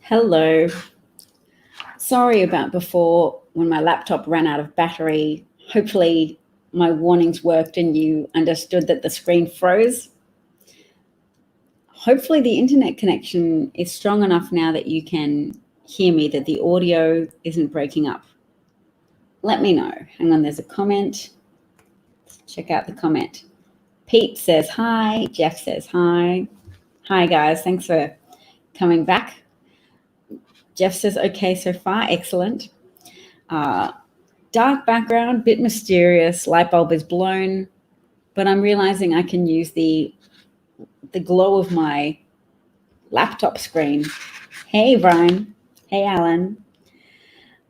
Hello. Sorry about before when my laptop ran out of battery. Hopefully my warnings worked and you understood that the screen froze. Hopefully the internet connection is strong enough now that you can hear me, that the audio isn't breaking up. Let me know. Hang on, there's a comment. Let's check out the comment. Pete says hi. Jeff says hi. Hi guys, thanks for coming back. Jeff says, okay so far, excellent. Dark background, bit mysterious, light bulb is blown, but I'm realizing I can use the glow of my laptop screen. Hey, Brian. Hey, Alan.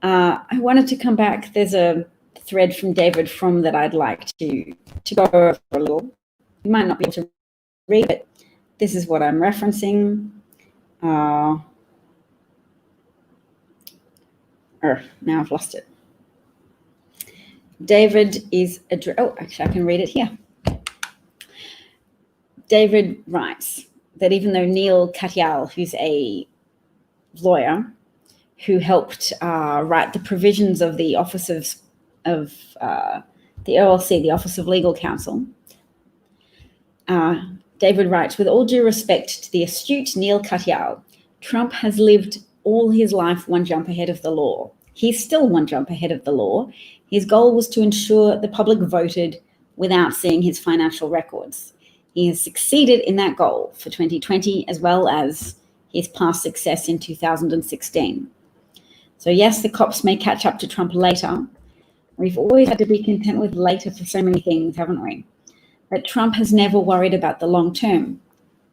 I wanted to come back. There's a thread from David Fromm that I'd like to go over a little. You might not be able to read it. This is what I'm referencing. Now I've lost it. David is actually I can read it here. David writes that even though Neil Katyal, who's a lawyer who helped write the provisions of the Office of the OLC, the Office of Legal Counsel, David writes, with all due respect to the astute Neil Katyal, Trump has lived all his life one jump ahead of the law. He's still one jump ahead of the law. His goal was to ensure the public voted without seeing his financial records. He has succeeded in that goal for 2020 as well as his past success in 2016. So yes, the cops may catch up to Trump later. We've always had to be content with later for so many things, haven't we? But Trump has never worried about the long term.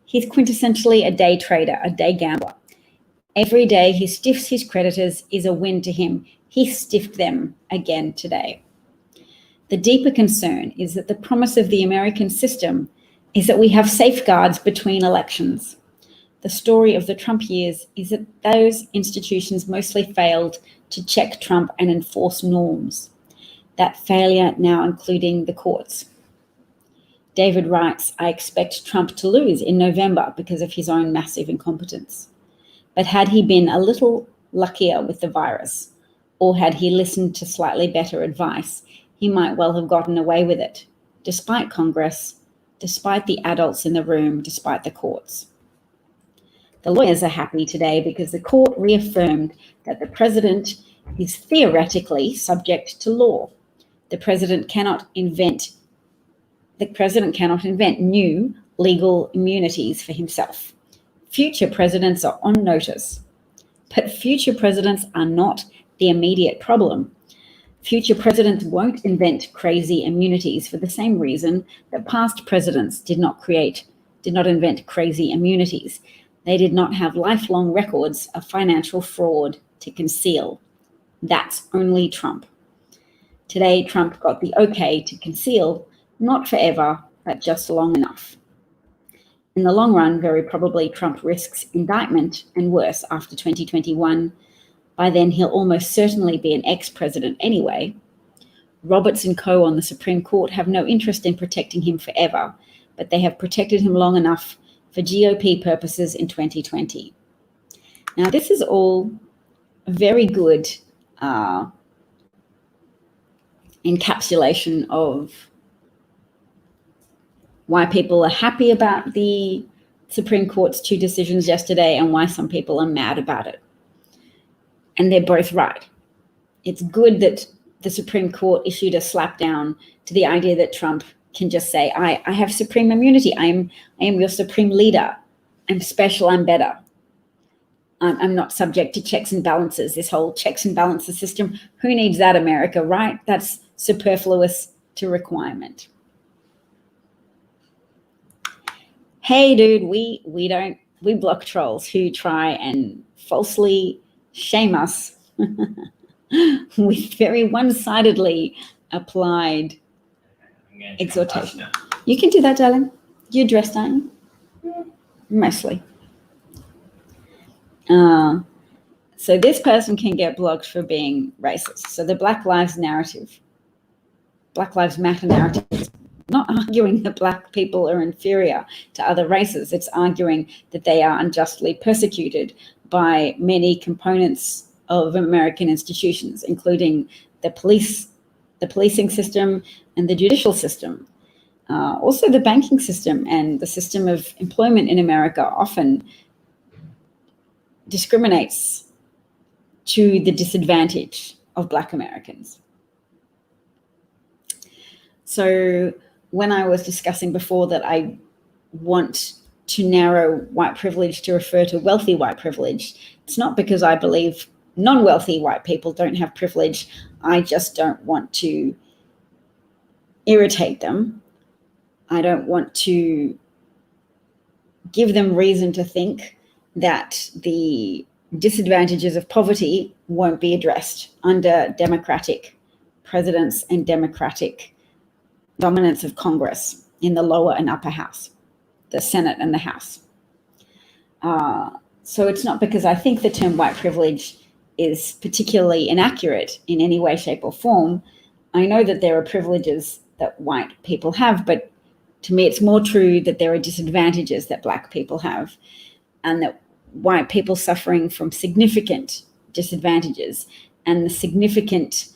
He's quintessentially a day trader, a day gambler. Every day he stiffs his creditors is a win to him. He stiffed them again today. The deeper concern is that the promise of the American system is that we have safeguards between elections. The story of the Trump years is that those institutions mostly failed to check Trump and enforce norms. That failure now including the courts. David writes, I expect Trump to lose in November because of his own massive incompetence. But had he been a little luckier with the virus, or had he listened to slightly better advice, he might well have gotten away with it, despite Congress, despite the adults in the room, despite the courts. The lawyers are happy today because the court reaffirmed that the president is theoretically subject to law. The president cannot invent new legal immunities for himself. Future presidents are on notice, but future presidents are not the immediate problem. Future presidents won't invent crazy immunities for the same reason that past presidents did not invent crazy immunities. They did not have lifelong records of financial fraud to conceal. That's only Trump. Today, Trump got the okay to conceal, not forever, but just long enough. In the long run, very probably Trump risks indictment and worse after 2021. By then, he'll almost certainly be an ex-president anyway. Roberts and co. on the Supreme Court have no interest in protecting him forever, but they have protected him long enough for GOP purposes in 2020. Now, this is all very good encapsulation of why people are happy about the Supreme Court's two decisions yesterday and why some people are mad about it. And they're both right. It's good that the Supreme Court issued a slapdown to the idea that Trump can just say, I have supreme immunity. I am your supreme leader. I'm special. I'm better. I'm not subject to checks and balances. This whole checks and balances system, who needs that, America, right? That's superfluous to requirement. Hey, dude, we block trolls who try and falsely shame us with very one-sidedly applied exhortation. You can do that, darling. You're dressed, aren't you? Mostly. So this person can get blocked for being racist. So the Black Lives Matter narrative not arguing that black people are inferior to other races. It's arguing that they are unjustly persecuted by many components of American institutions, including the policing system and the judicial system. Also the banking system and the system of employment in America often discriminates to the disadvantage of Black Americans. So when I was discussing before that I want to narrow white privilege to refer to wealthy white privilege, it's not because I believe non-wealthy white people don't have privilege. I just don't want to irritate them. I don't want to give them reason to think that the disadvantages of poverty won't be addressed under democratic presidents and democratic dominance of Congress in the lower and upper house, the Senate and the House. So it's not because I think the term white privilege is particularly inaccurate in any way, shape, or form. I know that there are privileges that white people have, but to me, it's more true that there are disadvantages that Black people have, and that white people suffering from significant disadvantages and the significant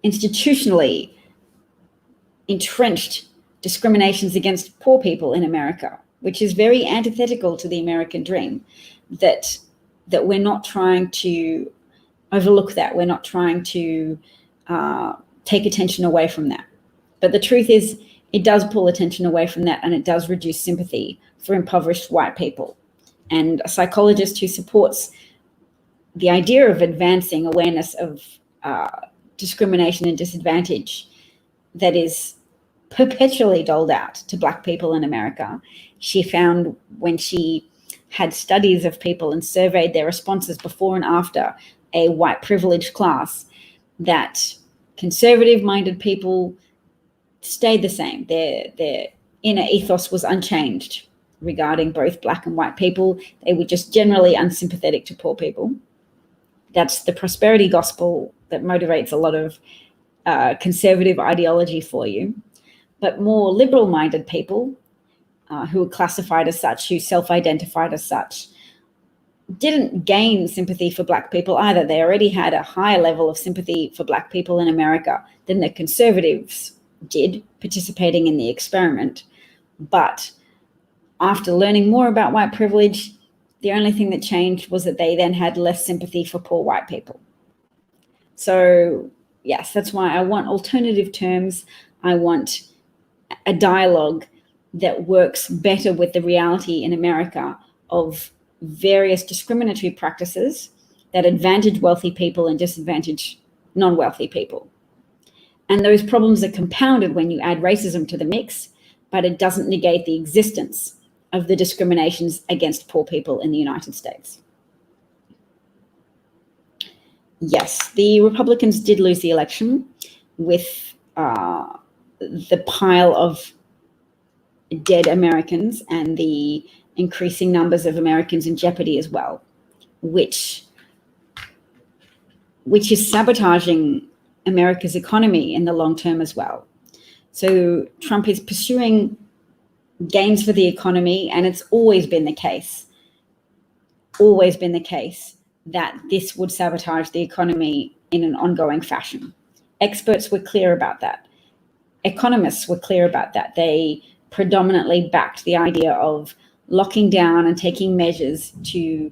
institutionally entrenched discriminations against poor people in America, which is very antithetical to the American dream, that we're not trying to overlook that. We're not trying to take attention away from that. But the truth is, it does pull attention away from that, and it does reduce sympathy for impoverished white people. And a psychologist who supports the idea of advancing awareness of discrimination and disadvantage that is perpetually doled out to Black people in America, she found when she had studies of people and surveyed their responses before and after a white privilege class, that conservative-minded people stayed the same. Their inner ethos was unchanged regarding both Black and white people. They were just generally unsympathetic to poor people. That's the prosperity gospel that motivates a lot of conservative ideology for you. But more liberal-minded people who were classified as such, who self-identified as such, didn't gain sympathy for Black people either. They already had a higher level of sympathy for Black people in America than the conservatives did, participating in the experiment. But after learning more about white privilege, the only thing that changed was that they then had less sympathy for poor white people. So yes, that's why I want alternative terms. I want a dialogue that works better with the reality in America of various discriminatory practices that advantage wealthy people and disadvantage non-wealthy people. And those problems are compounded when you add racism to the mix, but it doesn't negate the existence of the discriminations against poor people in the United States. Yes, the Republicans did lose the election with the pile of dead Americans and the increasing numbers of Americans in jeopardy as well, which is sabotaging America's economy in the long term as well. So Trump is pursuing gains for the economy, and it's always been the case that this would sabotage the economy in an ongoing fashion. Experts were clear about that. Economists were clear about that. They predominantly backed the idea of locking down and taking measures to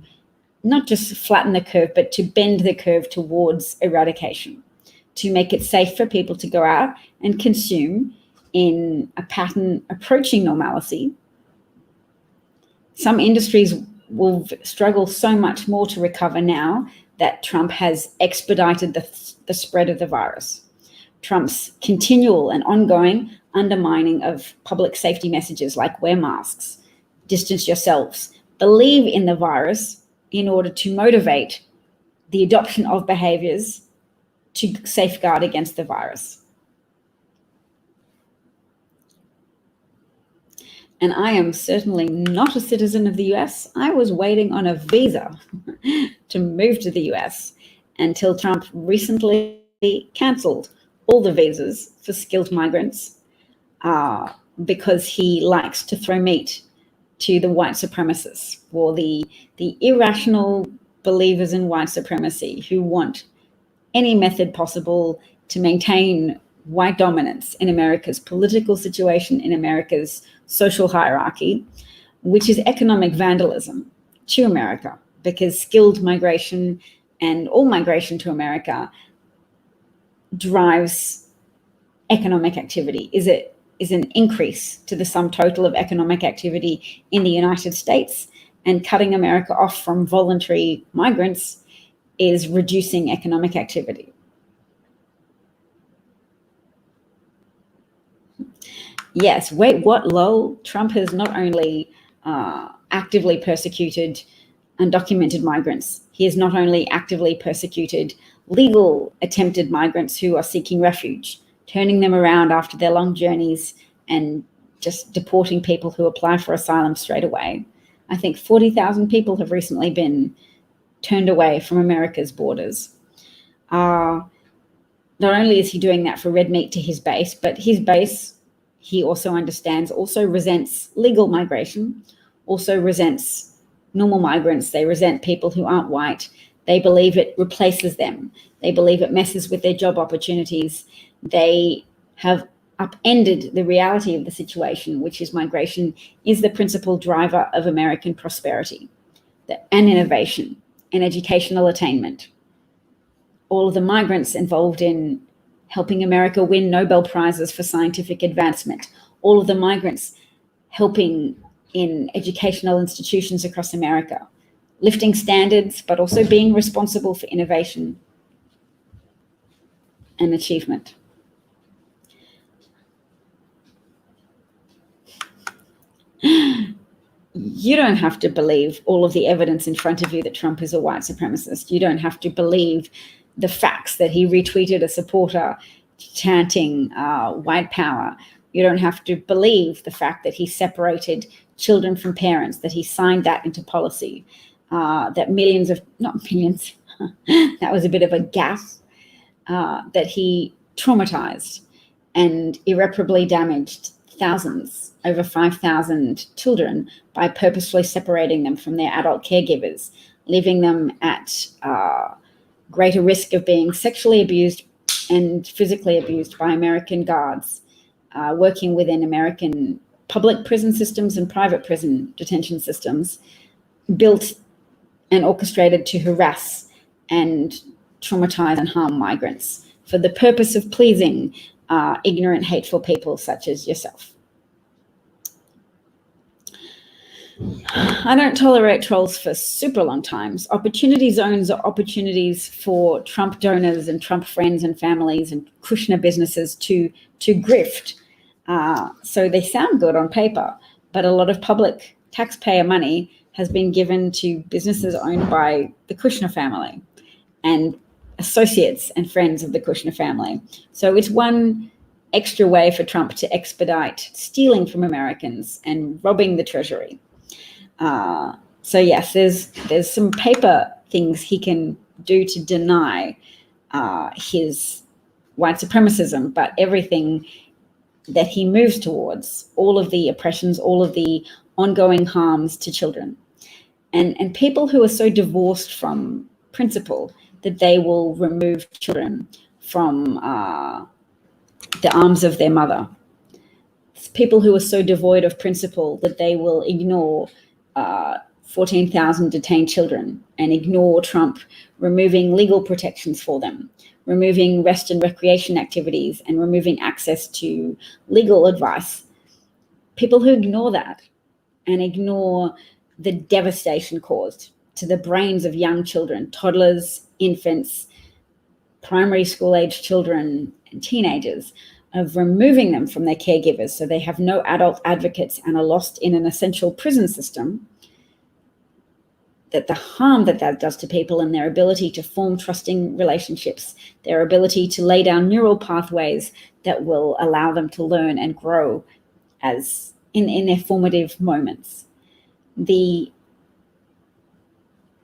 not just flatten the curve, but to bend the curve towards eradication, to make it safe for people to go out and consume in a pattern approaching normalcy. Some industries will struggle so much more to recover now that Trump has expedited the spread of the virus. Trump's continual and ongoing undermining of public safety messages like wear masks, distance yourselves, believe in the virus in order to motivate the adoption of behaviors to safeguard against the virus. And I am certainly not a citizen of the US. I was waiting on a visa to move to the US. until Trump recently cancelled all the visas for skilled migrants because he likes to throw meat to the white supremacists, or the irrational believers in white supremacy who want any method possible to maintain white dominance in America's political situation, in America's social hierarchy, which is economic vandalism to America, because skilled migration and all migration to America drives economic activity, is an increase to the sum total of economic activity in the United States, and cutting America off from voluntary migrants is reducing economic activity. Yes, wait, what, lol? Trump has not only actively persecuted undocumented migrants, he has not only actively persecuted legal attempted migrants who are seeking refuge, turning them around after their long journeys and just deporting people who apply for asylum straight away. I think 40,000 people have recently been turned away from America's borders. Not only is he doing that for red meat to his base, but his base, he also understands, also resents legal migration, also resents normal migrants. They resent people who aren't white. They believe it replaces them. They believe it messes with their job opportunities. They have upended the reality of the situation, which is migration is the principal driver of American prosperity and innovation and educational attainment. All of the migrants involved in helping America win Nobel Prizes for scientific advancement, all of the migrants helping in educational institutions across America, lifting standards, but also being responsible for innovation and achievement. You don't have to believe all of the evidence in front of you that Trump is a white supremacist. You don't have to believe the facts that he retweeted a supporter chanting white power. You don't have to believe the fact that he separated children from parents, that he signed that into policy, that not millions, that was a bit of a gaffe, that he traumatized and irreparably damaged thousands, over 5,000 children by purposefully separating them from their adult caregivers, leaving them at greater risk of being sexually abused and physically abused by American guards working within American public prison systems and private prison detention systems, built and orchestrated to harass and traumatize and harm migrants for the purpose of pleasing ignorant, hateful people such as yourself. I don't tolerate trolls for super long times. Opportunity zones are opportunities for Trump donors and Trump friends and families and Kushner businesses to grift. So they sound good on paper, but a lot of public taxpayer money has been given to businesses owned by the Kushner family and associates and friends of the Kushner family. So it's one extra way for Trump to expedite stealing from Americans and robbing the treasury. So yes, there's some paper things he can do to deny his white supremacism, but everything that he moves towards, all of the oppressions, all of the ongoing harms to children, and people who are so divorced from principle that they will remove children from the arms of their mother. It's people who are so devoid of principle that they will ignore 14,000 detained children and ignore Trump removing legal protections for them, removing rest and recreation activities, and removing access to legal advice. People who ignore that and ignore the devastation caused to the brains of young children, toddlers, infants, primary school age children, and teenagers, of removing them from their caregivers so they have no adult advocates and are lost in an essential prison system, that the harm that does to people and their ability to form trusting relationships, their ability to lay down neural pathways that will allow them to learn and grow as in their formative moments. The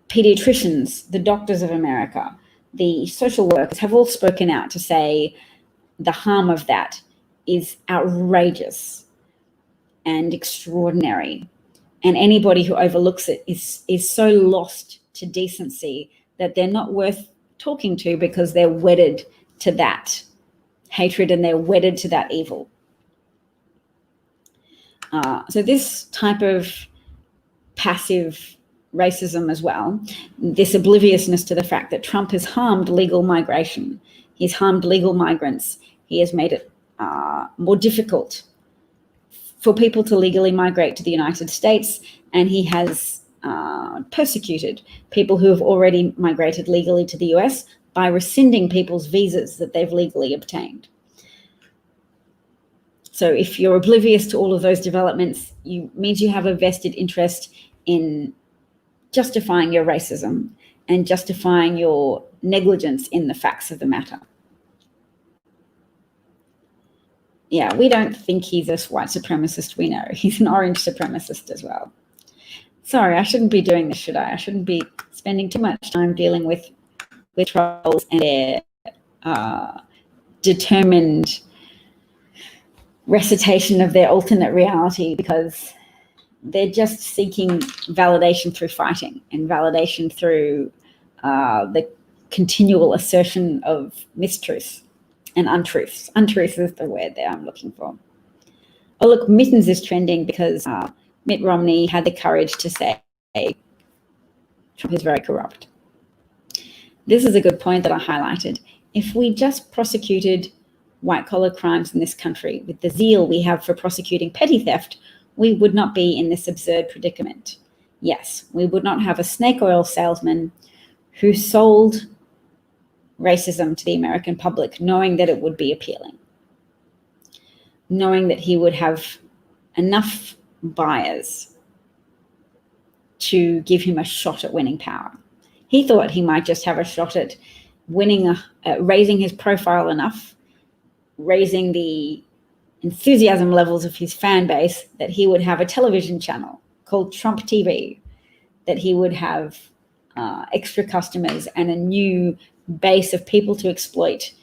pediatricians, the doctors of America, the social workers have all spoken out to say the harm of that is outrageous and extraordinary. And anybody who overlooks it is so lost to decency that they're not worth talking to, because they're wedded to that hatred and they're wedded to that evil. So this type of passive racism as well, this obliviousness to the fact that Trump has harmed legal migration, he's harmed legal migrants, he has made it more difficult for people to legally migrate to the United States, and he has persecuted people who have already migrated legally to the US by rescinding people's visas that they've legally obtained. So if you're oblivious to all of those developments, means you have a vested interest in justifying your racism and justifying your negligence in the facts of the matter. Yeah, we don't think he's a white supremacist, we know. He's an orange supremacist as well. Sorry, I shouldn't be doing this, should I? I shouldn't be spending too much time dealing with trolls and their determined recitation of their alternate reality, because they're just seeking validation through fighting and validation through the continual assertion of mistruths and untruths. Untruth is the word that I'm looking for. Oh, look, Mittens is trending because Mitt Romney had the courage to say Trump is very corrupt. This is a good point that I highlighted. If we just prosecuted white-collar crimes in this country with the zeal we have for prosecuting petty theft, we would not be in this absurd predicament. Yes, we would not have a snake oil salesman who sold racism to the American public, knowing that it would be appealing, knowing that he would have enough buyers to give him a shot at winning power. He thought he might just have a shot at winning, raising his profile enough, raising the enthusiasm levels of his fan base, that he would have a television channel called Trump TV, that he would have extra customers and a new base of people to exploit,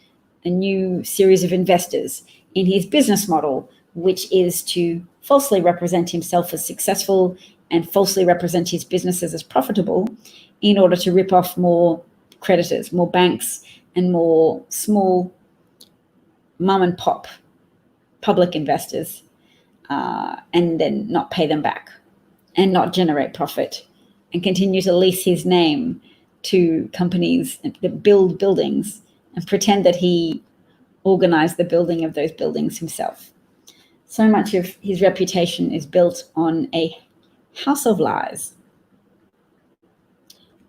a new series of investors in his business model, which is to falsely represent himself as successful and falsely represent his businesses as profitable in order to rip off more creditors, more banks, and more small mom and pop public investors, and then not pay them back and not generate profit and continue to lease his name to companies that build buildings and pretend that he organized the building of those buildings himself. So much of his reputation is built on a house of lies.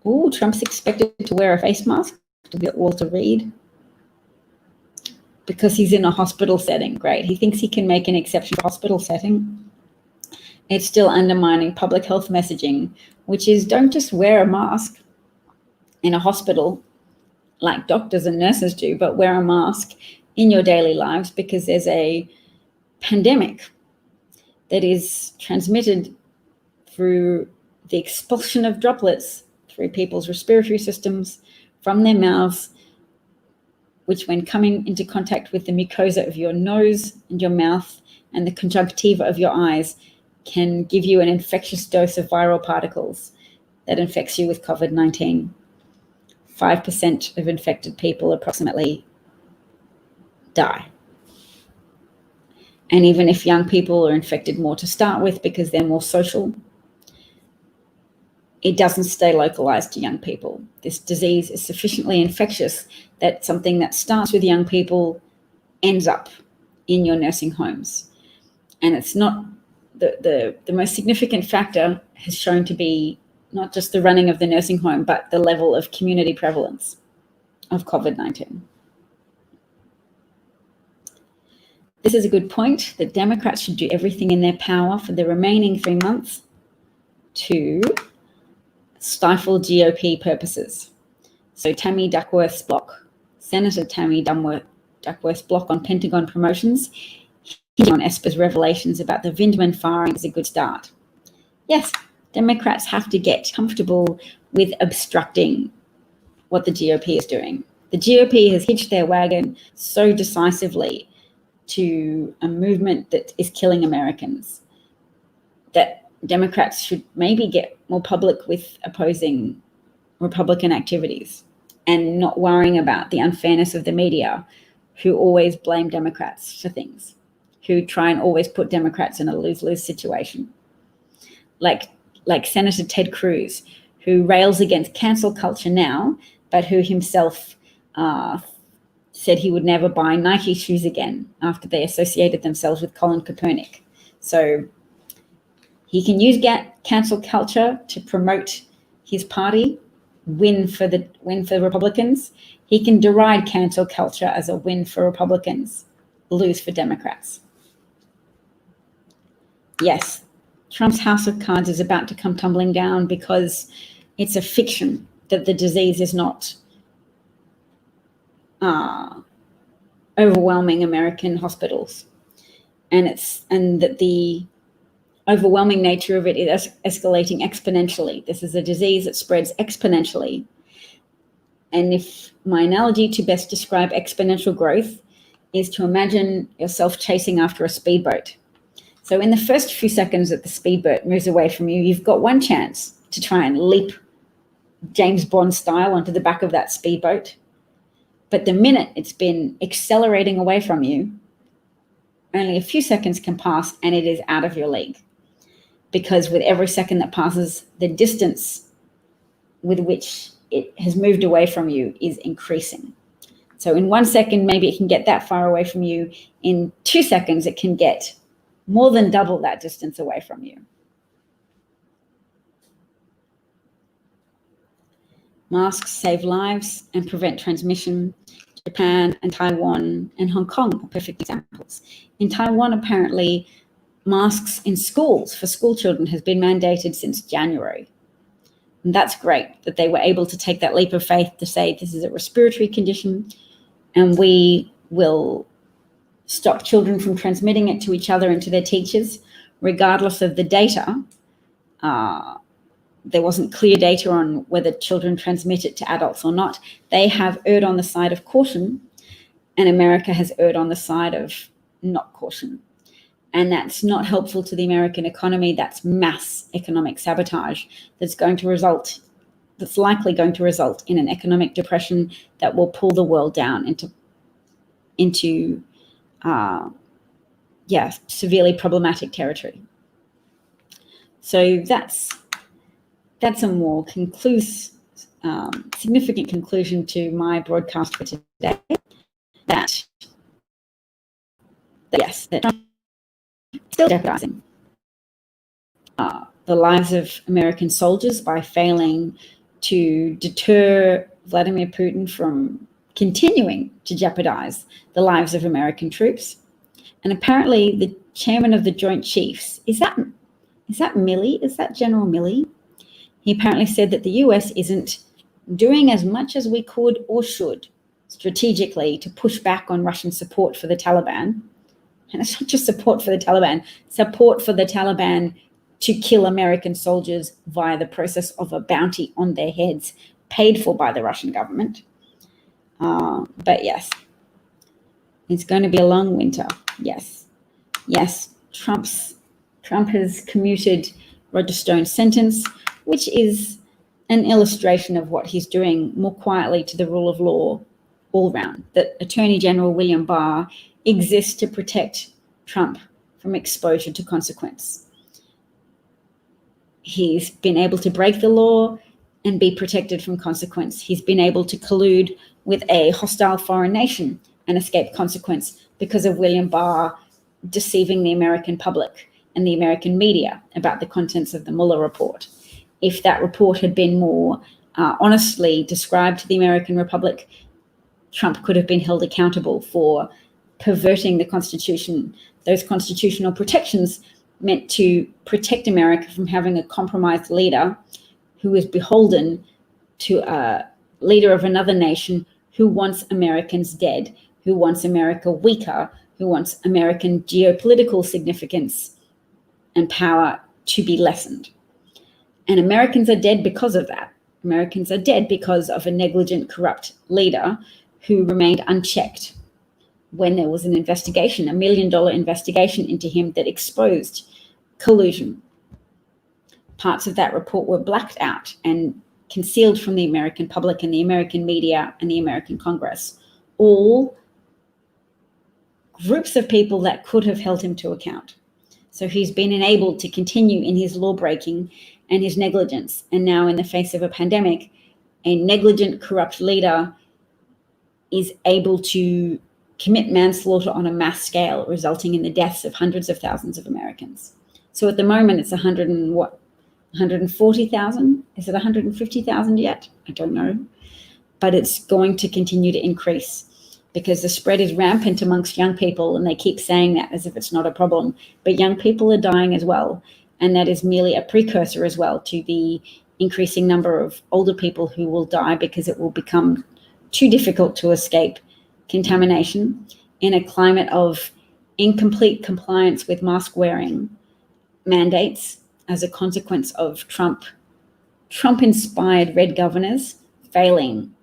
Oh, Trump's expected to wear a face mask to get Walter Reed because he's in a hospital setting. Great. He thinks he can make an exception for a hospital setting. It's still undermining public health messaging, which is don't just wear a mask in a hospital like doctors and nurses do, but wear a mask in your daily lives because there's a pandemic that is transmitted through the expulsion of droplets through people's respiratory systems from their mouths, which when coming into contact with the mucosa of your nose and your mouth and the conjunctiva of your eyes can give you an infectious dose of viral particles that infects you with COVID-19. 5% of infected people approximately die. And even if young people are infected more to start with because they're more social, it doesn't stay localized to young people. This disease is sufficiently infectious that something that starts with young people ends up in your nursing homes. And it's not the most significant factor has shown to be not just the running of the nursing home, but the level of community prevalence of COVID-19. This is a good point. The Democrats should do everything in their power for the remaining 3 months to stifle GOP purposes. So Tammy Duckworth's block, Senator Tammy Duckworth's block on Pentagon promotions, on Esper's revelations about the Vindman firing is a good start. Yes, Democrats have to get comfortable with obstructing what the GOP is doing. The GOP has hitched their wagon so decisively to a movement that is killing Americans that Democrats should maybe get more public with opposing Republican activities and not worrying about the unfairness of the media, who always blame Democrats for things, who try and always put Democrats in a lose-lose situation. Like Senator Ted Cruz, who rails against cancel culture now, but who himself said he would never buy Nike shoes again after they associated themselves with Colin Kaepernick. So he can use cancel culture to promote his party, win for Republicans. He can deride cancel culture as a win for Republicans, lose for Democrats. Yes, Trump's house of cards is about to come tumbling down because it's a fiction that the disease is not overwhelming American hospitals, and that the overwhelming nature of it is escalating exponentially. This is a disease that spreads exponentially. And if my analogy to best describe exponential growth is to imagine yourself chasing after a speedboat. So in the first few seconds that the speedboat moves away from you, you've got one chance to try and leap James Bond style onto the back of that speedboat. But the minute it's been accelerating away from you, only a few seconds can pass and it is out of your league. Because with every second that passes, the distance with which it has moved away from you is increasing. So in 1 second, maybe it can get that far away from you. In 2 seconds, it can get more than double that distance away from you. Masks save lives and prevent transmission. Japan and Taiwan and Hong Kong are perfect examples. In Taiwan, apparently, masks in schools for school children has been mandated since January. And that's great that they were able to take that leap of faith to say this is a respiratory condition and we will stop children from transmitting it to each other and to their teachers, regardless of the data. There wasn't clear data on whether children transmit it to adults or not. They have erred on the side of caution, and America has erred on the side of not caution. And that's not helpful to the American economy. That's mass economic sabotage that's likely going to result in an economic depression that will pull the world down into severely problematic territory. So that's a more significant conclusion to my broadcast for today. That Trump is still jeopardizing the lives of American soldiers by failing to deter Vladimir Putin from continuing to jeopardize the lives of American troops. And apparently the chairman of the Joint Chiefs, is that Milley? Is that General Milley? He apparently said that the US isn't doing as much as we could or should strategically to push back on Russian support for the Taliban. And it's not just support for the Taliban to kill American soldiers via the process of a bounty on their heads paid for by the Russian government. But yes, it's going to be a long winter. Yes, Trump has commuted Roger Stone's sentence, which is an illustration of what he's doing more quietly to the rule of law all round. That Attorney General William Barr exists to protect Trump from exposure to consequence. He's been able to break the law and be protected from consequence. He's been able to collude with a hostile foreign nation and escape consequence because of William Barr deceiving the American public and the American media about the contents of the Mueller report. If that report had been more honestly described to the American Republic, Trump could have been held accountable for perverting the Constitution, those constitutional protections meant to protect America from having a compromised leader who is beholden to a leader of another nation who wants Americans dead, who wants America weaker, who wants American geopolitical significance and power to be lessened. And Americans are dead because of that. Americans are dead because of a negligent, corrupt leader who remained unchecked when there was an investigation, $1 million investigation into him that exposed collusion. Parts of that report were blacked out and concealed from the American public and the American media and the American Congress, all groups of people that could have held him to account. So he's been enabled to continue in his law-breaking and his negligence. And now, in the face of a pandemic, a negligent, corrupt leader is able to commit manslaughter on a mass scale, resulting in the deaths of hundreds of thousands of Americans. So at the moment, it's 140,000? Is it 150,000 yet? I don't know. But it's going to continue to increase because the spread is rampant amongst young people, and they keep saying that as if it's not a problem. But young people are dying as well, and that is merely a precursor as well to the increasing number of older people who will die because it will become too difficult to escape contamination in a climate of incomplete compliance with mask wearing mandates as a consequence of Trump-inspired red governors failing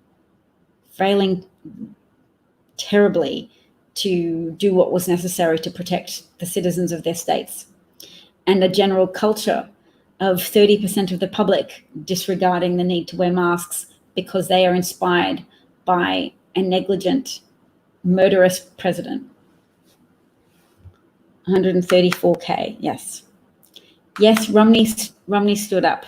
terribly to do what was necessary to protect the citizens of their states, and a general culture of 30% of the public disregarding the need to wear masks because they are inspired by a negligent, murderous president. 134K, yes. Yes, Romney stood up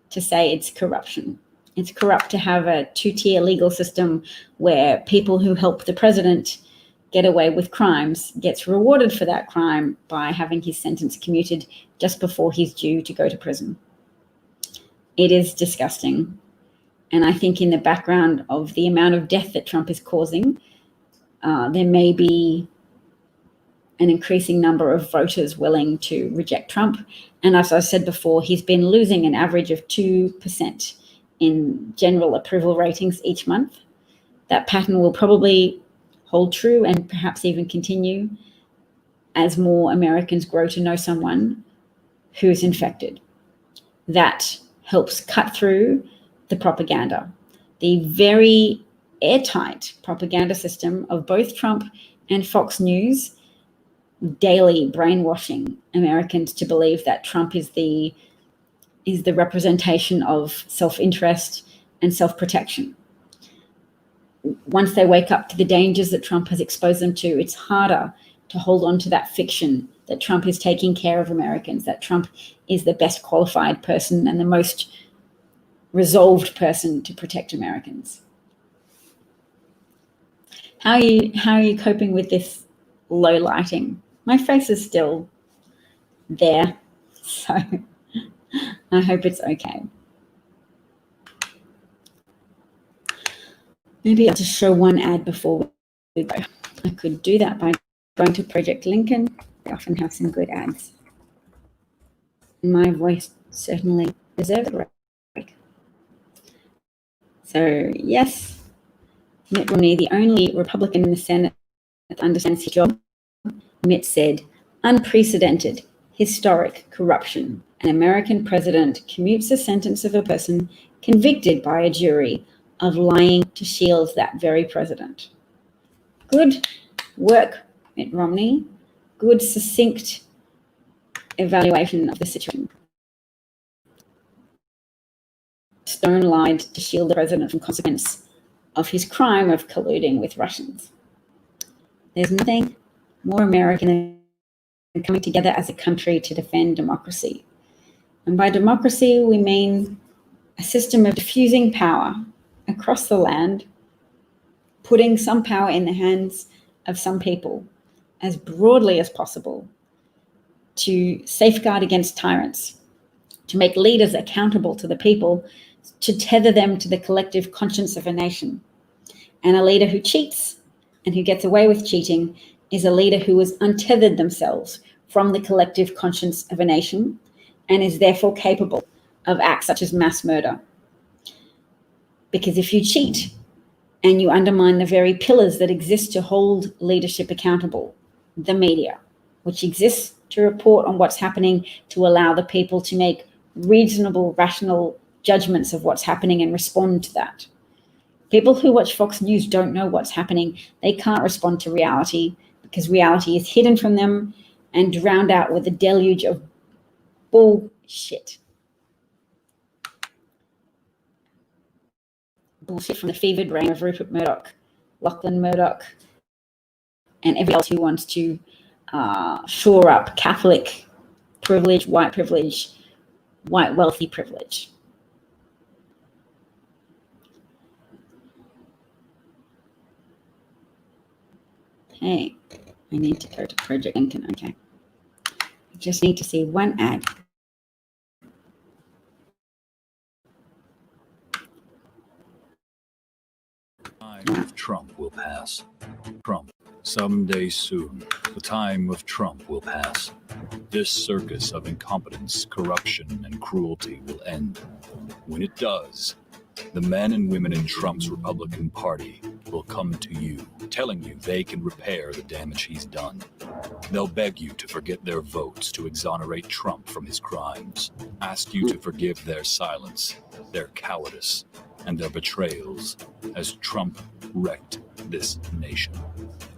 to say it's corruption. It's corrupt to have a two-tier legal system where people who help the president get away with crimes gets rewarded for that crime by having his sentence commuted just before he's due to go to prison. It is disgusting. And I think in the background of the amount of death that Trump is causing, there may be an increasing number of voters willing to reject Trump. And as I said before, he's been losing an average of 2% in general approval ratings each month. That pattern will probably hold true and perhaps even continue as more Americans grow to know someone who is infected. That helps cut through the propaganda, the very airtight propaganda system of both Trump and Fox News, daily brainwashing Americans to believe that Trump is the representation of self-interest and self-protection. Once they wake up to the dangers that Trump has exposed them to, it's harder to hold on to that fiction that Trump is taking care of Americans, that Trump is the best qualified person and the most resolved person to protect Americans. How are you coping with this low lighting? My face is still there, so I hope it's okay. Maybe I'll just show one ad before we go. I could do that by going to Project Lincoln. They often have some good ads. My voice certainly deserves a break. So yes, Mitt Romney, the only Republican in the Senate that understands his job. Mitt said, unprecedented, historic corruption. An American president commutes the sentence of a person convicted by a jury of lying to shield that very president. Good work, Mitt Romney. Good, succinct evaluation of the situation. Stone lied to shield the president from consequence of his crime of colluding with Russians. There's nothing more American than coming together as a country to defend democracy. And by democracy, we mean a system of diffusing power across the land, putting some power in the hands of some people as broadly as possible to safeguard against tyrants, to make leaders accountable to the people, to tether them to the collective conscience of a nation. And a leader who cheats and who gets away with cheating is a leader who has untethered themselves from the collective conscience of a nation and is therefore capable of acts such as mass murder. Because if you cheat and you undermine the very pillars that exist to hold leadership accountable, the media, which exists to report on what's happening, to allow the people to make reasonable, rational judgments of what's happening and respond to that. People who watch Fox News don't know what's happening. They can't respond to reality because reality is hidden from them and drowned out with a deluge of bullshit. Bullshit from the fevered brain of Rupert Murdoch, Lachlan Murdoch, and everyone else who wants to shore up Catholic privilege, white wealthy privilege. Okay, I need to go to Project Lincoln. Okay, I just need to see one ad. Time of Trump will pass. Trump, someday soon, the time of Trump will pass. This circus of incompetence, corruption, and cruelty will end. When it does, the men and women in Trump's Republican Party will come to you, telling you they can repair the damage he's done. They'll beg you to forget their votes to exonerate Trump from his crimes, ask you to forgive their silence, their cowardice, and their betrayals as Trump wrecked this nation.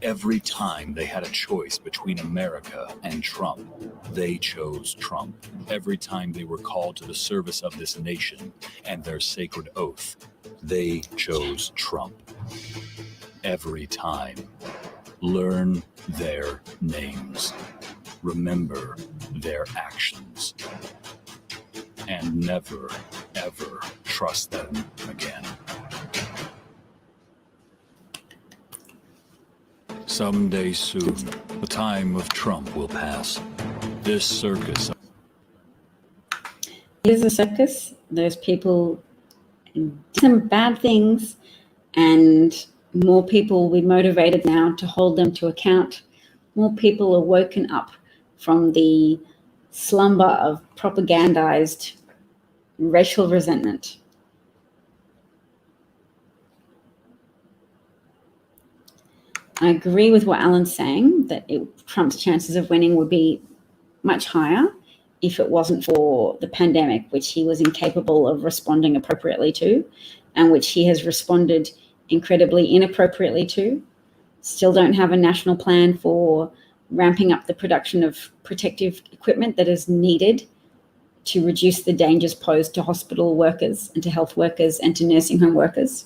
Every time they had a choice between America and Trump, they chose Trump. Every time they were called to the service of this nation and their sacred oath, they chose Trump. Every time. Learn their names. Remember their actions. And never, ever trust them again. Someday soon, the time of Trump will pass. This circus. It is a circus. Those people do some bad things, and more people will be motivated now to hold them to account. More people are woken up from the slumber of propagandized racial resentment. I agree with what Alan's saying, that Trump's chances of winning would be much higher if it wasn't for the pandemic, which he was incapable of responding appropriately to, and which he has responded incredibly inappropriately to. Still don't have a national plan for ramping up the production of protective equipment that is needed to reduce the dangers posed to hospital workers and to health workers and to nursing home workers.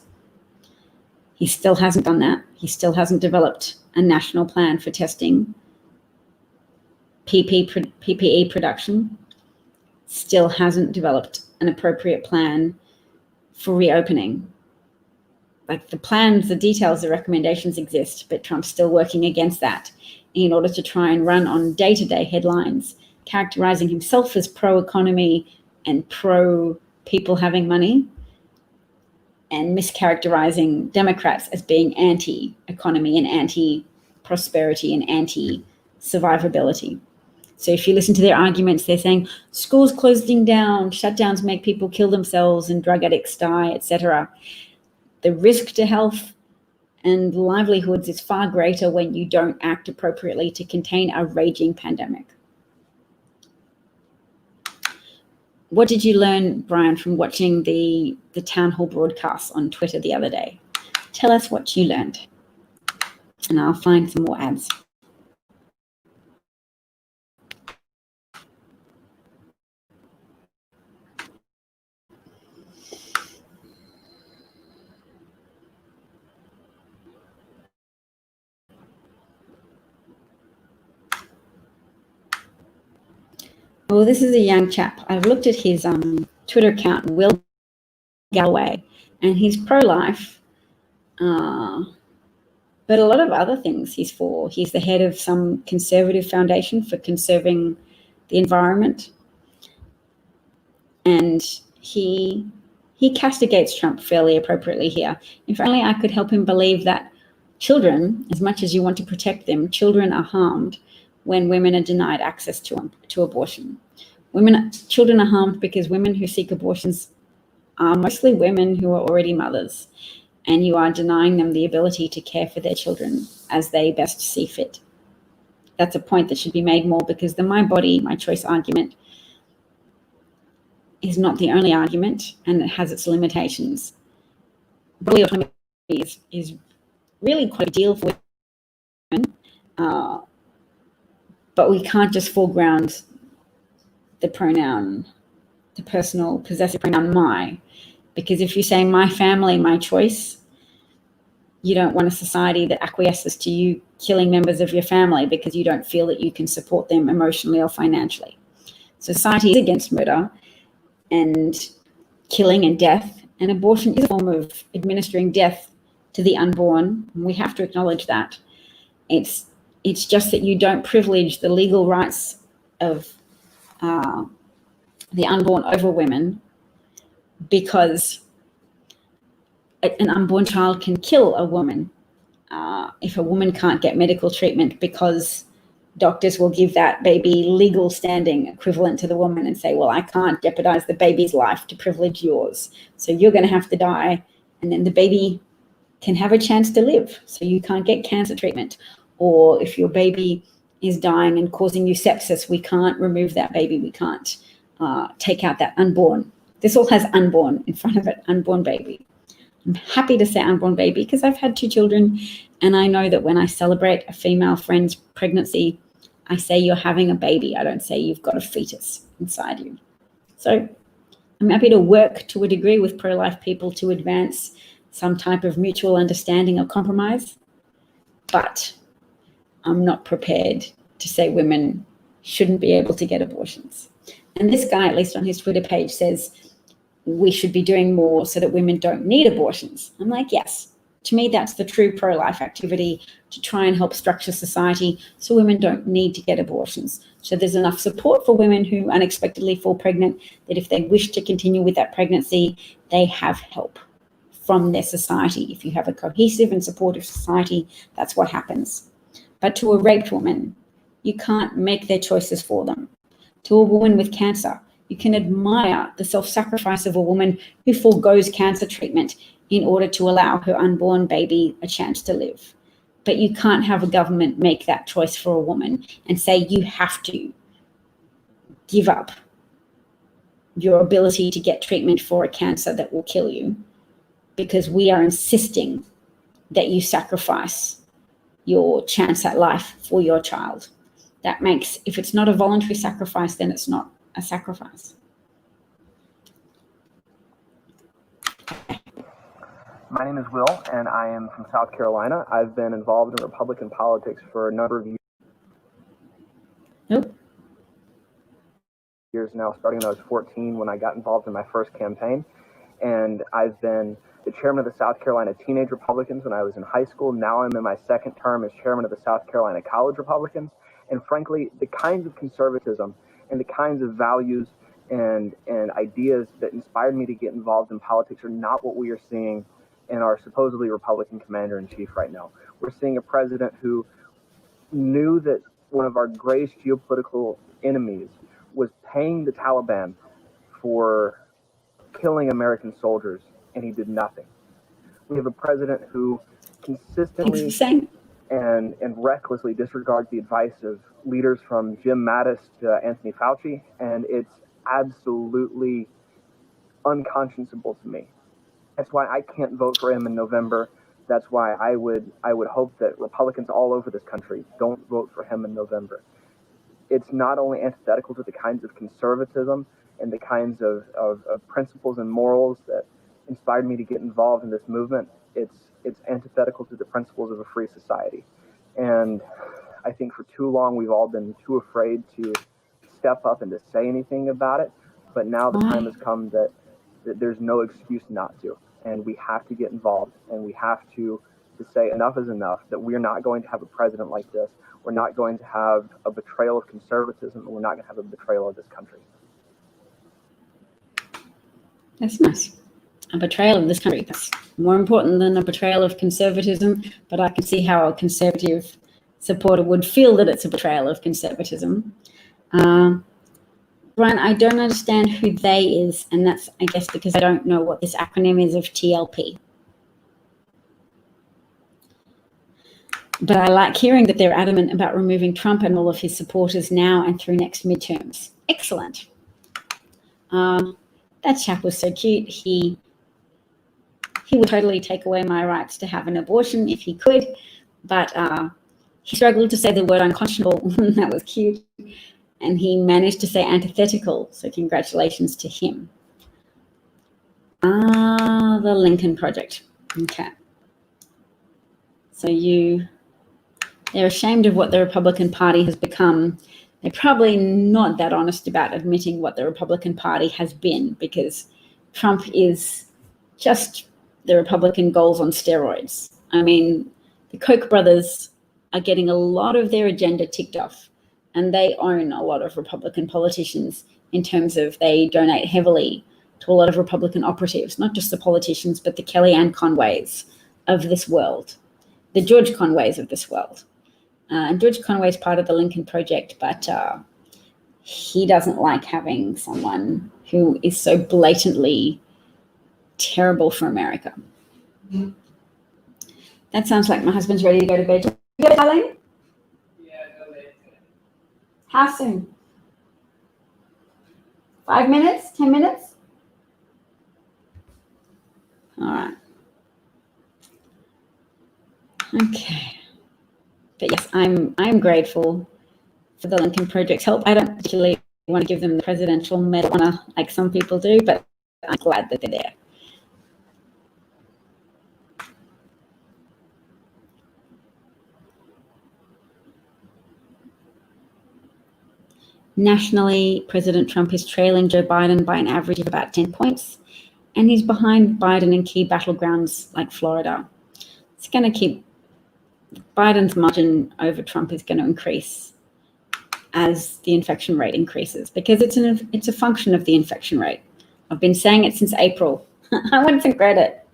He still hasn't done that. He still hasn't developed a national plan for testing. PPE production still hasn't developed an appropriate plan for reopening. Like the plans, the details, the recommendations exist, but Trump's still working against that in order to try and run on day-to-day headlines, characterizing himself as pro-economy and pro-people having money, and mischaracterizing Democrats as being anti-economy and anti-prosperity and anti-survivability. So if you listen to their arguments, they're saying schools closing down, shutdowns make people kill themselves and drug addicts die, etc. The risk to health and livelihoods is far greater when you don't act appropriately to contain a raging pandemic. What did you learn, Brian, from watching the town hall broadcast on Twitter the other day? Tell us what you learned, and I'll find some more ads. Well, this is a young chap. I've looked at his Twitter account, Will Galloway, and he's pro-life, but a lot of other things he's for. He's the head of some conservative foundation for conserving the environment, and he castigates Trump fairly appropriately here. If only I could help him believe that children, as much as you want to protect them, children are harmed when women are denied access to abortion. Children are harmed because women who seek abortions are mostly women who are already mothers, and you are denying them the ability to care for their children as they best see fit. That's a point that should be made more, because the my body, my choice argument is not the only argument, and it has its limitations. Bodily autonomy is really quite a deal for women, but we can't just foreground the pronoun, the personal possessive pronoun my, because if you say my family, my choice, you don't want a society that acquiesces to you killing members of your family because you don't feel that you can support them emotionally or financially. Society is against murder and killing and death, and abortion is a form of administering death to the unborn. We have to acknowledge that. It's just that you don't privilege the legal rights of the unborn over women, because an unborn child can kill a woman if a woman can't get medical treatment, because doctors will give that baby legal standing equivalent to the woman and say, well, I can't jeopardize the baby's life to privilege yours, so you're going to have to die, and then the baby can have a chance to live, so you can't get cancer treatment. Or if your baby is dying and causing you sepsis, we can't remove that baby, we can't take out that unborn. This all has unborn in front of it, unborn baby. I'm happy to say unborn baby because I've had 2 children, and I know that when I celebrate a female friend's pregnancy, I say you're having a baby. I don't say you've got a fetus inside you. So I'm happy to work to a degree with pro-life people to advance some type of mutual understanding or compromise, but I'm not prepared to say women shouldn't be able to get abortions. And this guy, at least on his Twitter page, says we should be doing more so that women don't need abortions. I'm like, yes. To me, that's the true pro-life activity, to try and help structure society so women don't need to get abortions. So there's enough support for women who unexpectedly fall pregnant that if they wish to continue with that pregnancy, they have help from their society. If you have a cohesive and supportive society, that's what happens. But to a raped woman, you can't make their choices for them. To a woman with cancer, you can admire the self-sacrifice of a woman who forgoes cancer treatment in order to allow her unborn baby a chance to live. But you can't have a government make that choice for a woman and say you have to give up your ability to get treatment for a cancer that will kill you because we are insisting that you sacrifice your chance at life for your child. That makes, if it's not a voluntary sacrifice, then it's not a sacrifice. My name is Will, and I am from South Carolina. I've been involved in Republican politics for a number of years now, starting when I was 14 when I got involved in my first campaign. And I've been the chairman of the South Carolina Teenage Republicans when I was in high school. Now I'm in my second term as chairman of the South Carolina College Republicans. And frankly, the kinds of conservatism and the kinds of values and ideas that inspired me to get involved in politics are not what we are seeing in our supposedly Republican commander-in-chief right now. We're seeing a president who knew that one of our greatest geopolitical enemies was paying the Taliban for killing American soldiers, and he did nothing. We have a president who consistently and recklessly disregards the advice of leaders from Jim Mattis to Anthony Fauci, and it's absolutely unconscionable to me. That's why I can't vote for him in November. That's why I would hope that Republicans all over this country don't vote for him in November. It's not only antithetical to the kinds of conservatism and the kinds of principles and morals that inspired me to get involved in this movement, it's antithetical to the principles of a free society. And I think for too long we've all been too afraid to step up and to say anything about it. But now the time has come that there's no excuse not to. And we have to get involved, and we have to say enough is enough, that we're not going to have a president like this. We're not going to have a betrayal of conservatism, and we're not going to have a betrayal of this country. That's nice. A betrayal of this country. That's more important than a betrayal of conservatism, but I can see how a conservative supporter would feel that it's a betrayal of conservatism. Brian, I don't understand who they is, and that's, I guess, because I don't know what this acronym is of TLP. But I like hearing that they're adamant about removing Trump and all of his supporters now and through next midterms. Excellent. that chap was so cute. He would totally take away my rights to have an abortion if he could, but he struggled to say the word unconscionable. That was cute. And he managed to say antithetical, so congratulations to him. The Lincoln Project. Okay. So they're ashamed of what the Republican Party has become. They're probably not that honest about admitting what the Republican Party has been, because Trump is just the Republican goals on steroids. I mean, the Koch brothers are getting a lot of their agenda ticked off, and they own a lot of Republican politicians in terms of they donate heavily to a lot of Republican operatives, not just the politicians, but the Kellyanne Conways of this world, the George Conways of this world. And George Conway is part of the Lincoln Project, but he doesn't like having someone who is so blatantly terrible for America. That sounds like my husband's ready to go to bed. You go, darling? Yeah, go late. How soon? 5 minutes? 10 minutes? All right. Okay. But yes, I'm grateful for the Lincoln Project's help. I don't actually want to give them the Presidential Medal of Honor like some people do, but I'm glad that they're there. Nationally, President Trump is trailing Joe Biden by an average of about 10 points, and he's behind Biden in key battlegrounds like Florida. It's going to keep Biden's margin over Trump is going to increase as the infection rate increases, because it's a function of the infection rate. I've been saying it since April. I want some credit.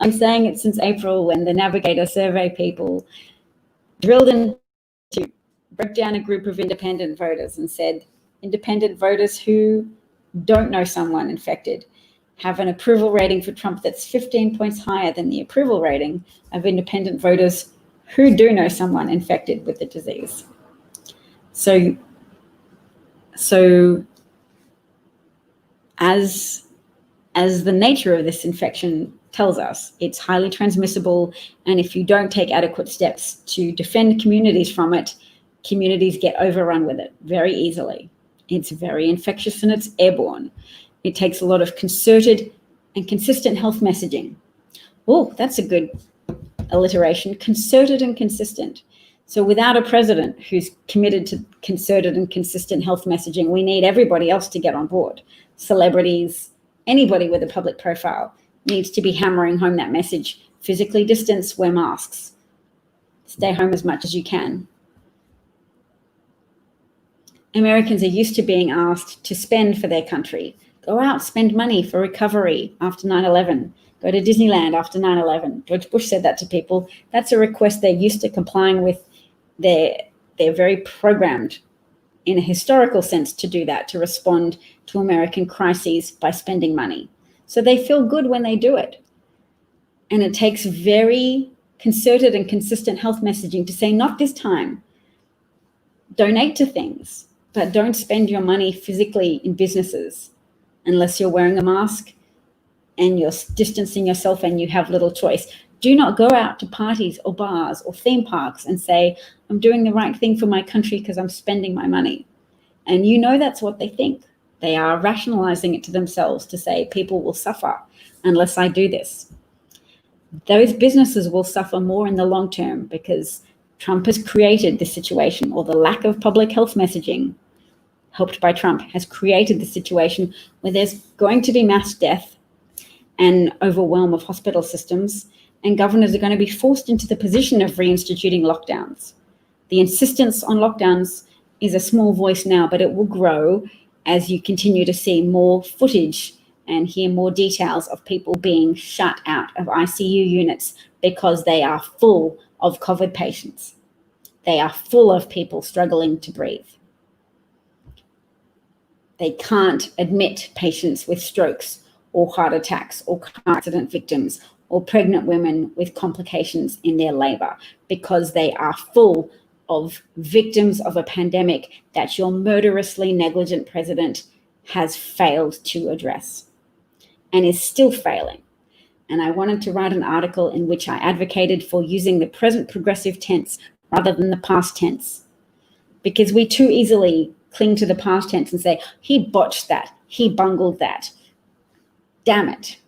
I'm saying it since April when the Navigator survey people drilled into, broke down a group of independent voters and said independent voters who don't know someone infected have an approval rating for Trump that's 15 points higher than the approval rating of independent voters who do know someone infected with the disease. So as the nature of this infection tells us, it's highly transmissible, and if you don't take adequate steps to defend communities from it, communities get overrun with it very easily. It's very infectious and it's airborne. It takes a lot of concerted and consistent health messaging. Oh, that's a good alliteration, concerted and consistent. So without a president who's committed to concerted and consistent health messaging, we need everybody else to get on board. Celebrities, anybody with a public profile needs to be hammering home that message. Physically distance, wear masks. Stay home as much as you can. Americans are used to being asked to spend for their country. Go out, spend money for recovery after 9/11. Go to Disneyland after 9/11. George Bush said that to people. That's a request they're used to complying with. They're very programmed in a historical sense to do that, to respond to American crises by spending money. So they feel good when they do it. And it takes very concerted and consistent health messaging to say, not this time. Donate to things, but don't spend your money physically in businesses unless you're wearing a mask and you're distancing yourself and you have little choice. Do not go out to parties or bars or theme parks and say, I'm doing the right thing for my country because I'm spending my money. And you know that's what they think. They are rationalizing it to themselves to say people will suffer unless I do this. Those businesses will suffer more in the long term because Trump has created this situation, or the lack of public health messaging helped by Trump has created the situation where there's going to be mass death and overwhelm of hospital systems, and governors are going to be forced into the position of reinstituting lockdowns. The insistence on lockdowns is a small voice now, but it will grow as you continue to see more footage and hear more details of people being shut out of ICU units because they are full of COVID patients. They are full of people struggling to breathe. They can't admit patients with strokes or heart attacks or car accident victims or pregnant women with complications in their labor because they are full of victims of a pandemic that your murderously negligent president has failed to address. and is still failing. And I wanted to write an article in which I advocated for using the present progressive tense rather than the past tense, because we too easily cling to the past tense and say, he botched that, he bungled that, damn it.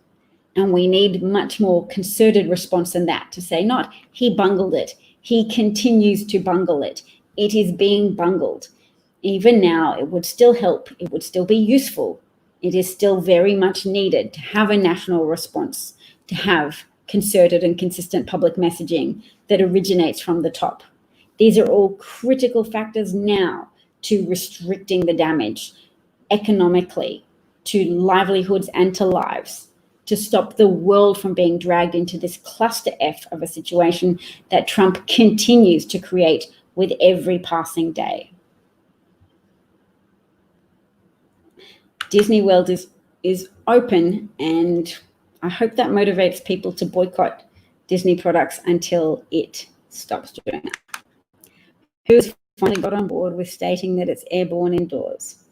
And we need much more concerted response than that, to say not he bungled it, he continues to bungle it, it is being bungled. Even now, it would still help, it would still be useful. It is still very much needed to have a national response, to have concerted and consistent public messaging that originates from the top. These are all critical factors now to restricting the damage economically, to livelihoods and to lives, to stop the world from being dragged into this cluster F of a situation that Trump continues to create with every passing day. Disney World is open, and I hope that motivates people to boycott Disney products until it stops doing that. Who's finally got on board with stating that it's airborne indoors?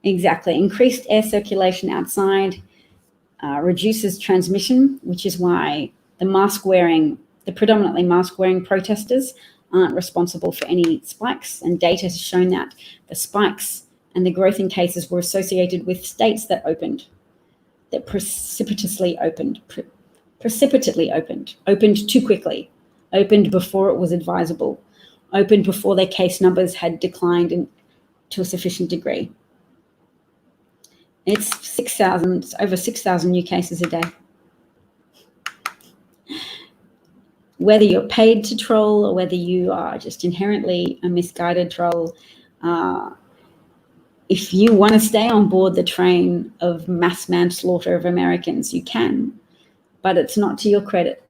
Exactly. Increased air circulation outside reduces transmission, which is why the predominantly mask-wearing protesters aren't responsible for any spikes, and data has shown that the spikes and the growth in cases were associated with states that precipitately opened too quickly, opened before it was advisable, opened before their case numbers had declined to a sufficient degree. It's over 6,000 new cases a day. Whether you're paid to troll or whether you are just inherently a misguided troll, if you want to stay on board the train of mass manslaughter of Americans, you can, but it's not to your credit.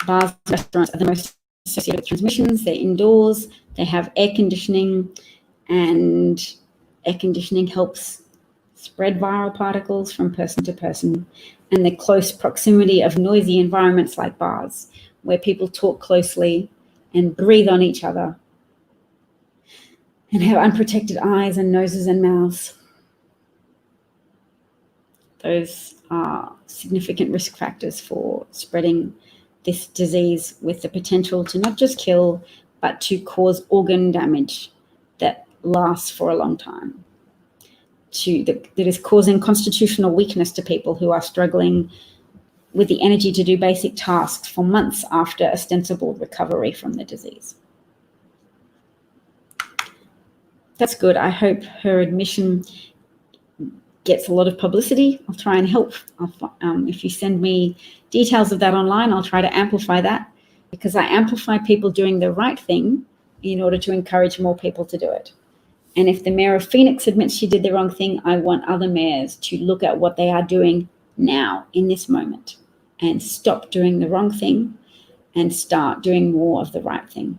Bars and restaurants are the most associated with transmissions. They're indoors, they have air conditioning, and air conditioning helps spread viral particles from person to person. And the close proximity of noisy environments like bars, where people talk closely and breathe on each other and have unprotected eyes and noses and mouths. Those are significant risk factors for spreading this disease, with the potential to not just kill, but to cause organ damage that lasts for a long time, that is causing constitutional weakness to people who are struggling with the energy to do basic tasks for months after ostensible recovery from the disease. That's good. I hope her admission gets a lot of publicity. I'll try and help. If you send me details of that online, I'll try to amplify that, because I amplify people doing the right thing in order to encourage more people to do it. And if the mayor of Phoenix admits she did the wrong thing, I want other mayors to look at what they are doing now in this moment and stop doing the wrong thing and start doing more of the right thing.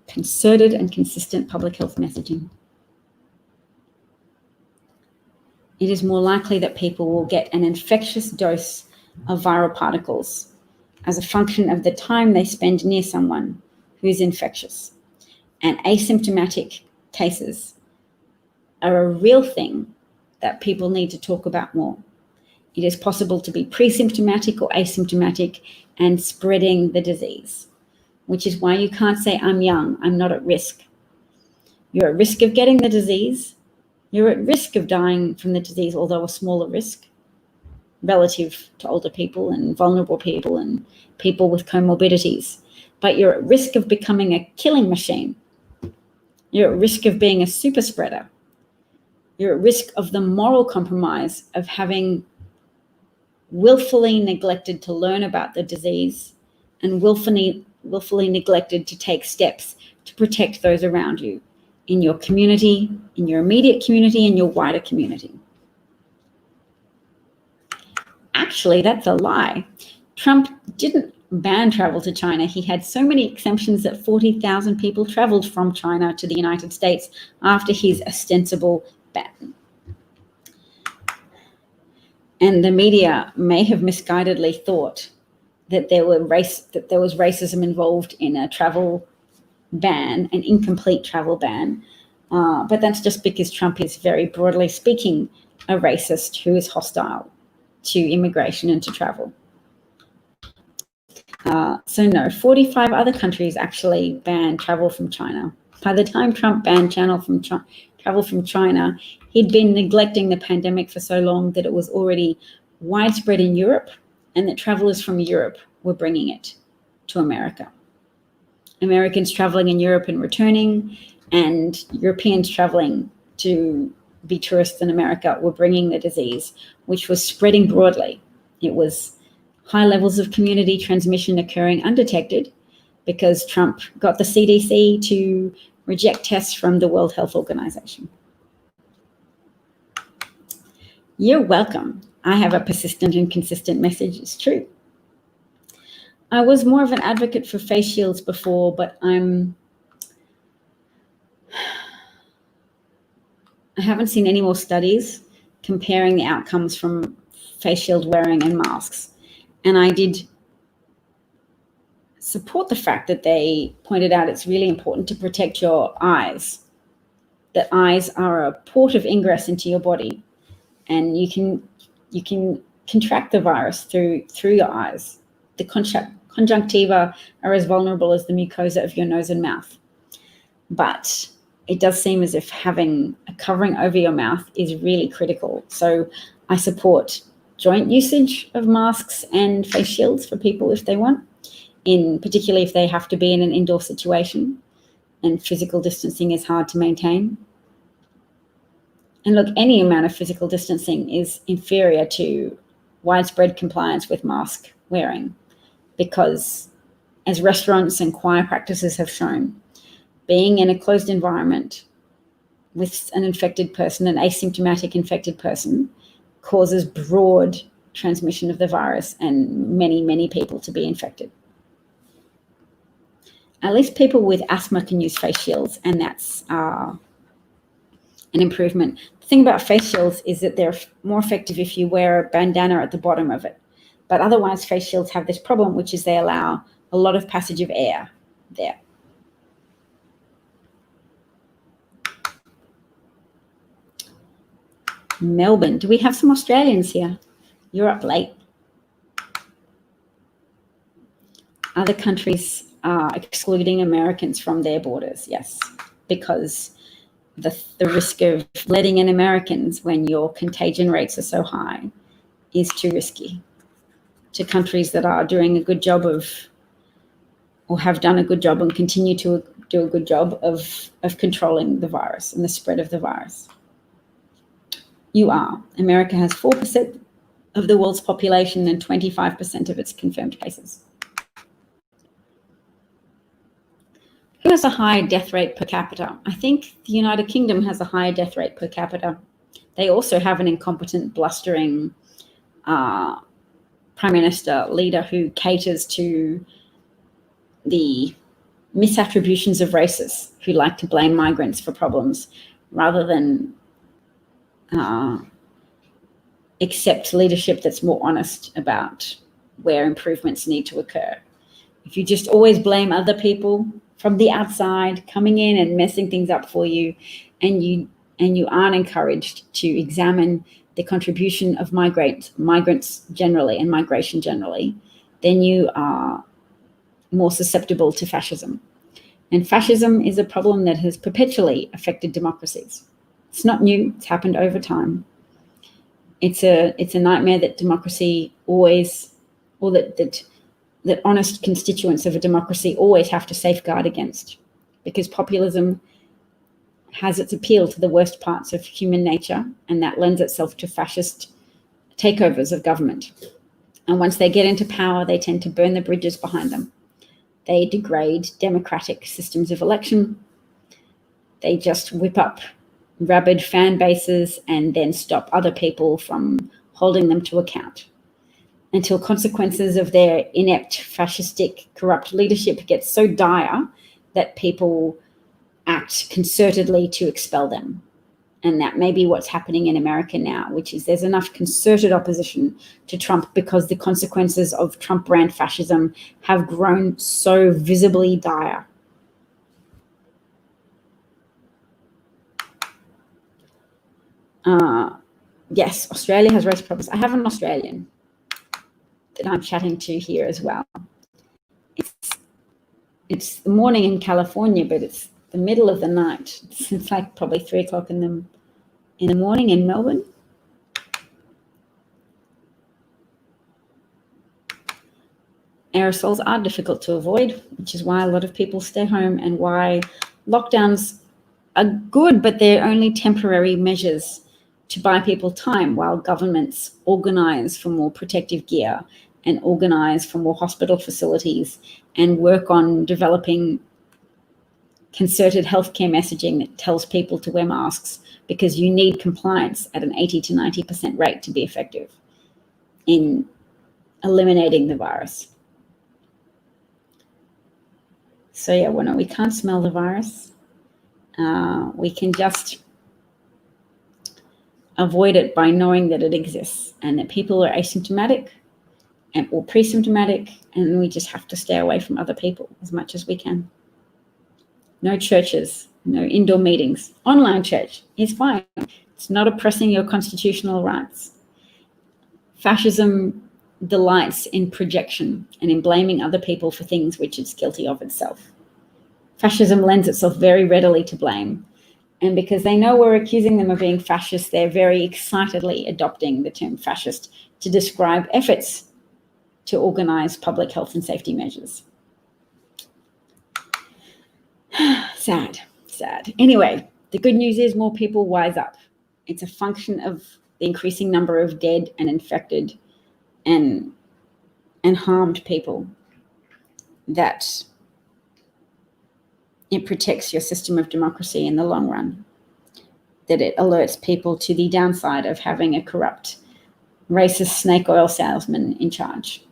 Concerted and consistent public health messaging. It is more likely that people will get an infectious dose of viral particles as a function of the time they spend near someone who is infectious. And asymptomatic cases are a real thing that people need to talk about more. It is possible to be pre-symptomatic or asymptomatic and spreading the disease, which is why you can't say, I'm young, I'm not at risk. You're at risk of getting the disease. You're at risk of dying from the disease, although a smaller risk relative to older people and vulnerable people and people with comorbidities. But you're at risk of becoming a killing machine. You're at risk of being a super spreader. You're at risk of the moral compromise of having willfully neglected to learn about the disease and willfully neglected to take steps to protect those around you in your community, in your immediate community, and your wider community. Actually, that's a lie. Trump didn't ban travel to China. He had so many exemptions that 40,000 people traveled from China to the United States after his ostensible ban. And the media may have misguidedly thought that there was racism involved in a travel ban, an incomplete travel ban, But that's just because Trump is, very broadly speaking, a racist who is hostile to immigration and to travel. So no, 45 other countries actually banned travel from China. By the time Trump banned travel from China, he'd been neglecting the pandemic for so long that it was already widespread in Europe, and that travelers from Europe were bringing it to America. Americans traveling in Europe and returning, and Europeans traveling to be tourists in America were bringing the disease, which was spreading broadly. It was high levels of community transmission occurring undetected because Trump got the CDC to reject tests from the World Health Organization. You're welcome. I have a persistent and consistent message. It's true. I was more of an advocate for face shields before, but I haven't seen any more studies comparing the outcomes from face shield wearing and masks. And I did support the fact that they pointed out it's really important to protect your eyes, that eyes are a port of ingress into your body, and you can contract the virus through your eyes. The conjunctiva are as vulnerable as the mucosa of your nose and mouth. But it does seem as if having a covering over your mouth is really critical. So I support joint usage of masks and face shields for people if they want, particularly if they have to be in an indoor situation and physical distancing is hard to maintain. And look, any amount of physical distancing is inferior to widespread compliance with mask wearing, because as restaurants and choir practices have shown, being in a closed environment with an infected person, an asymptomatic infected person, causes broad transmission of the virus and many, many people to be infected. At least people with asthma can use face shields, and that's an improvement. The thing about face shields is that they're more effective if you wear a bandana at the bottom of it. But otherwise, face shields have this problem, which is they allow a lot of passage of air there. Melbourne. Do we have some Australians here? You're up late. Other countries are excluding Americans from their borders, yes, because the risk of letting in Americans when your contagion rates are so high is too risky. To countries that are doing a good job of, or have done a good job and continue to do a good job of controlling the virus and the spread of the virus. You are. America has 4% of the world's population and 25% of its confirmed cases. Who has a higher death rate per capita? I think the United Kingdom has a higher death rate per capita. They also have an incompetent, blustering prime minister leader who caters to the misattributions of racists who like to blame migrants for problems rather than accept leadership that's more honest about where improvements need to occur. If you just always blame other people from the outside coming in and messing things up for you, and you aren't encouraged to examine the contribution of migrants generally and migration generally, then you are more susceptible to fascism. And fascism is a problem that has perpetually affected democracies. It's not new, it's happened over time. It's a nightmare that democracy always, or that honest constituents of a democracy always have to safeguard against, because populism has its appeal to the worst parts of human nature, and that lends itself to fascist takeovers of government. And once they get into power, they tend to burn the bridges behind them. They degrade democratic systems of election. They just whip up rabid fan bases and then stop other people from holding them to account, until consequences of their inept, fascistic, corrupt leadership get so dire that people act concertedly to expel them. And that may be what's happening in America now, which is there's enough concerted opposition to Trump because the consequences of Trump brand fascism have grown so visibly dire. Yes, Australia has race problems. I have an Australian that I'm chatting to here as well. It's the morning in California, but it's the middle of the night. It's like probably 3 o'clock in the morning in Melbourne. Aerosols are difficult to avoid, which is why a lot of people stay home and why lockdowns are good, but they're only temporary measures to buy people time while governments organize for more protective gear and organize for more hospital facilities and work on developing concerted healthcare messaging that tells people to wear masks, because you need compliance at an 80 to 90% rate to be effective in eliminating the virus. So yeah, well, no, we can't smell the virus. We can just avoid it by knowing that it exists and that people are asymptomatic or pre-symptomatic, and we just have to stay away from other people as much as we can. No churches, no indoor meetings. Online church is fine. It's not oppressing your constitutional rights. Fascism delights in projection and in blaming other people for things which it's guilty of itself. Fascism lends itself very readily to blame. And because they know we're accusing them of being fascist, they're very excitedly adopting the term fascist to describe efforts to organize public health and safety measures. Sad. Anyway, the good news is more people wise up. It's a function of the increasing number of dead and infected and harmed people that it protects your system of democracy in the long run, that it alerts people to the downside of having a corrupt, racist snake oil salesman in charge.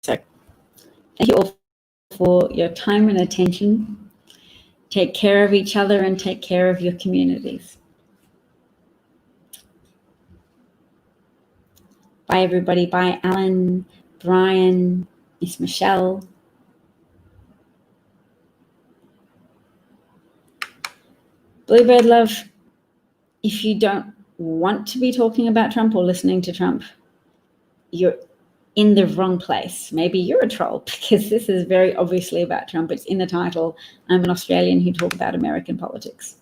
So thank you all for your time and attention. Take care of each other and take care of your communities. Bye, everybody. Bye, Alan, Brian, Miss Michelle. Bluebird love, if you don't want to be talking about Trump or listening to Trump, you're in the wrong place. Maybe you're a troll, because this is very obviously about Trump. It's in the title. I'm an Australian who talks about American politics.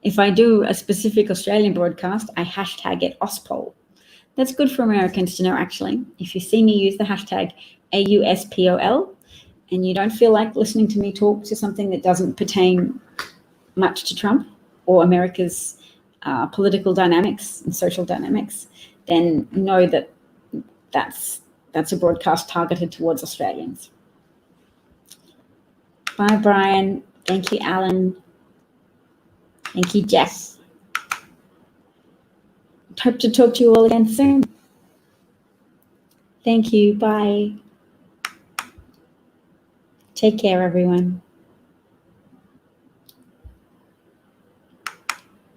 If I do a specific Australian broadcast, I hashtag it AusPol. That's good for Americans to know, actually. If you see me use the hashtag AUSPOL and you don't feel like listening to me talk to something that doesn't pertain much to Trump or America's political dynamics and social dynamics, then know that that's a broadcast targeted towards Australians. Bye, Brian. Thank you, Alan. Thank you, Jess. Hope to talk to you all again soon. Thank you. Bye. Take care, everyone.